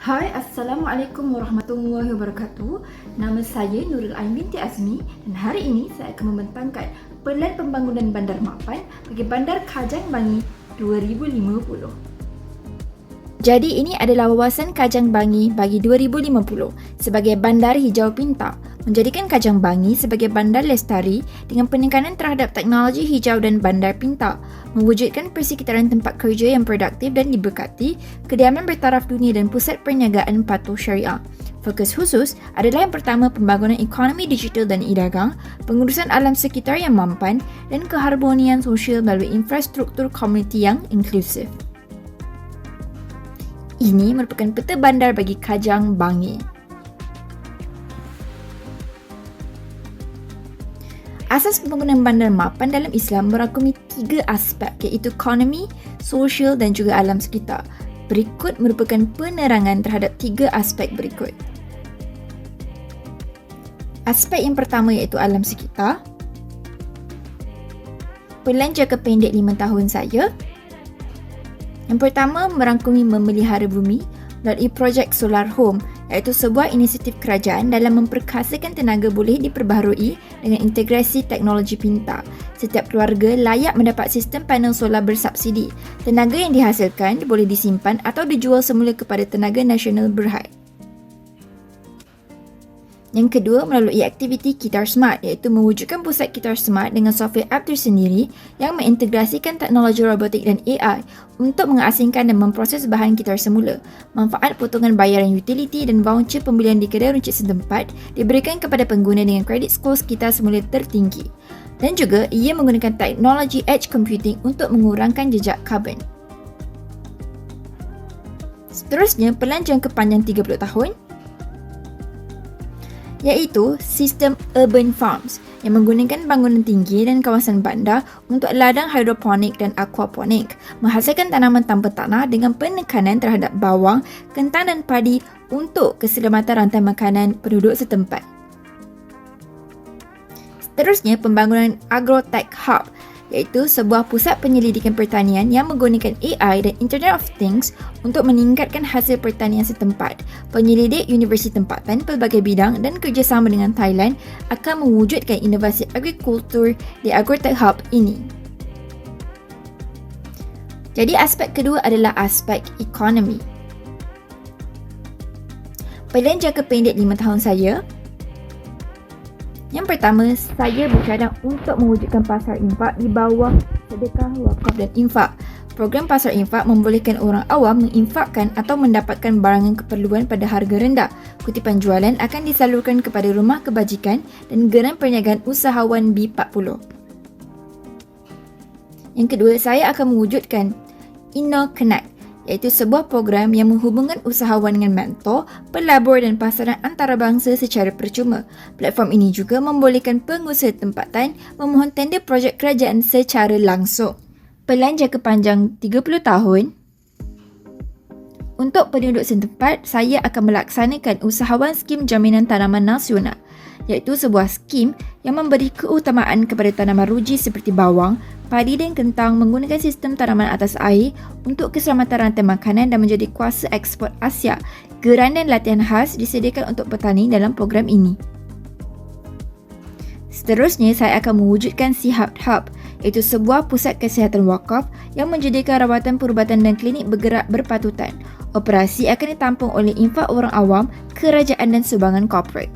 Hai, Assalamualaikum warahmatullahi wabarakatuh. Nama saya Nurul Ain binti Azmi dan hari ini saya akan membentangkan pelan pembangunan Bandar Mapan bagi Bandar Kajang Bangi 2050. Jadi ini adalah wawasan Kajang Bangi bagi 2050 sebagai bandar hijau pintar, menjadikan Kajang Bangi sebagai bandar lestari dengan penekanan terhadap teknologi hijau dan bandar pintar, mewujudkan persekitaran tempat kerja yang produktif dan diberkati, kediaman bertaraf dunia dan pusat perniagaan patuh syariah. Fokus khusus adalah yang pertama pembangunan ekonomi digital dan e-dagang, pengurusan alam sekitar yang mampan dan keharmonian sosial melalui infrastruktur komuniti yang inklusif. Ini merupakan peta bandar bagi Kajang Bangi. Asas pembangunan Bandar Mapan dalam Islam merangkumi 3 aspek iaitu ekonomi, sosial dan juga alam sekitar. Berikut merupakan penerangan terhadap 3 aspek berikut. Aspek yang pertama iaitu alam sekitar. Pelan jangka pendek 5 tahun saya. Yang pertama merangkumi memelihara bumi melalui projek Solar Home iaitu sebuah inisiatif kerajaan dalam memperkasakan tenaga boleh diperbaharui dengan integrasi teknologi pintar. Setiap keluarga layak mendapat sistem panel solar bersubsidi. Tenaga yang dihasilkan boleh disimpan atau dijual semula kepada tenaga nasional berhad. Yang kedua, melalui aktiviti Kitar Smart iaitu mewujudkan pusat Kitar Smart dengan software app tersendiri yang mengintegrasikan teknologi robotik dan AI untuk mengasingkan dan memproses bahan kitar semula. Manfaat potongan bayaran utiliti dan voucher pembelian di kedai runcit setempat diberikan kepada pengguna dengan kredit skor kitar semula tertinggi. Dan juga, ia menggunakan teknologi edge computing untuk mengurangkan jejak karbon. Seterusnya, pelan jangka panjang 30 tahun iaitu sistem urban farms yang menggunakan bangunan tinggi dan kawasan bandar untuk ladang hidroponik dan aquaponik, menghasilkan tanaman tanpa tanah dengan penekanan terhadap bawang, kentang dan padi untuk keselamatan rantai makanan penduduk setempat. Seterusnya, pembangunan Agrotech Hub iaitu sebuah pusat penyelidikan pertanian yang menggunakan AI dan Internet of Things untuk meningkatkan hasil pertanian setempat. Penyelidik universiti tempatan pelbagai bidang dan kerjasama dengan Thailand akan mewujudkan inovasi agrikultur di Agrotech Hub ini. Jadi aspek kedua adalah aspek ekonomi. Pelan jangka pendek 5 tahun saya. Yang pertama, saya bercadang untuk mewujudkan pasar infak di bawah sedekah, wakaf dan infak. Program pasar infak membolehkan orang awam menginfakkan atau mendapatkan barangan keperluan pada harga rendah. Kutipan jualan akan disalurkan kepada rumah kebajikan dan geran perniagaan usahawan B40. Yang kedua, saya akan mewujudkan InnoConnect iaitu sebuah program yang menghubungkan usahawan dengan mentor, pelabur dan pasaran antarabangsa secara percuma. Platform ini juga membolehkan pengusaha tempatan memohon tender projek kerajaan secara langsung. Pelan jangka panjang 30 tahun. Untuk penduduk setempat, saya akan melaksanakan usahawan skim jaminan tanaman nasional iaitu sebuah skim yang memberi keutamaan kepada tanaman ruji seperti bawang, padi dan kentang menggunakan sistem tanaman atas air untuk keselamatan rantai makanan dan menjadi kuasa ekspor Asia. Geran dan latihan khas disediakan untuk petani dalam program ini. Seterusnya, saya akan mewujudkan Sihat Hub iaitu sebuah pusat kesihatan wakaf yang menyediakan rawatan perubatan dan klinik bergerak berpatutan. Operasi akan ditampung oleh infak orang awam, kerajaan dan sumbangan korporat.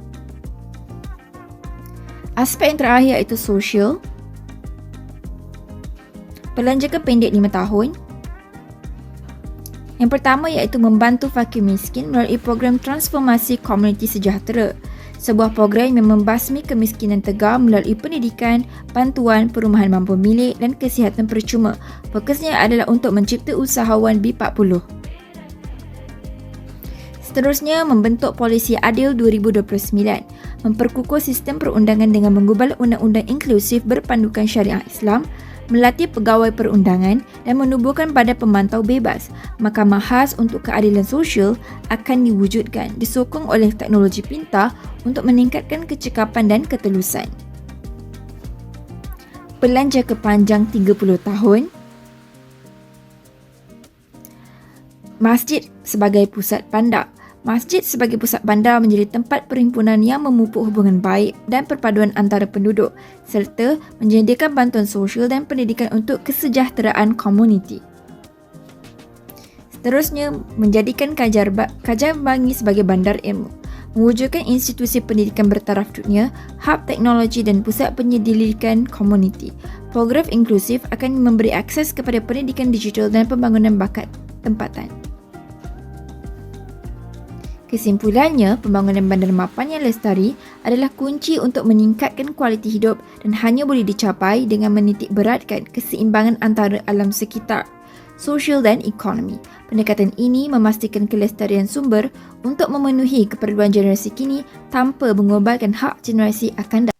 Aspek yang terakhir iaitu sosial. Pelan jangka pendek 5 tahun. Yang pertama iaitu membantu fakir miskin melalui program transformasi komuniti sejahtera. Sebuah program yang membasmi kemiskinan tegar melalui pendidikan, bantuan, perumahan mampu milik dan kesihatan percuma. Fokusnya adalah untuk mencipta usahawan B40. Seterusnya, membentuk polisi adil 2029, memperkukuh sistem perundangan dengan menggubal undang-undang inklusif berpandukan syariah Islam, melatih pegawai perundangan dan menubuhkan badan pemantau bebas. Mahkamah khas untuk keadilan sosial akan diwujudkan, disokong oleh teknologi pintar untuk meningkatkan kecekapan dan ketelusan. Pelan jangka panjang 30 tahun. Masjid sebagai pusat bandar. Masjid sebagai pusat bandar menjadi tempat perhimpunan yang memupuk hubungan baik dan perpaduan antara penduduk serta menyediakan bantuan sosial dan pendidikan untuk kesejahteraan komuniti. Seterusnya, menjadikan Kajang Bangi sebagai bandar ilmu. Mewujudkan institusi pendidikan bertaraf dunia, hub teknologi dan pusat penyelidikan komuniti. Program inklusif akan memberi akses kepada pendidikan digital dan pembangunan bakat tempatan. Kesimpulannya, pembangunan bandar mapan yang lestari adalah kunci untuk meningkatkan kualiti hidup dan hanya boleh dicapai dengan menitik beratkan keseimbangan antara alam sekitar, sosial dan ekonomi. Pendekatan ini memastikan kelestarian sumber untuk memenuhi keperluan generasi kini tanpa mengorbankan hak generasi akan datang.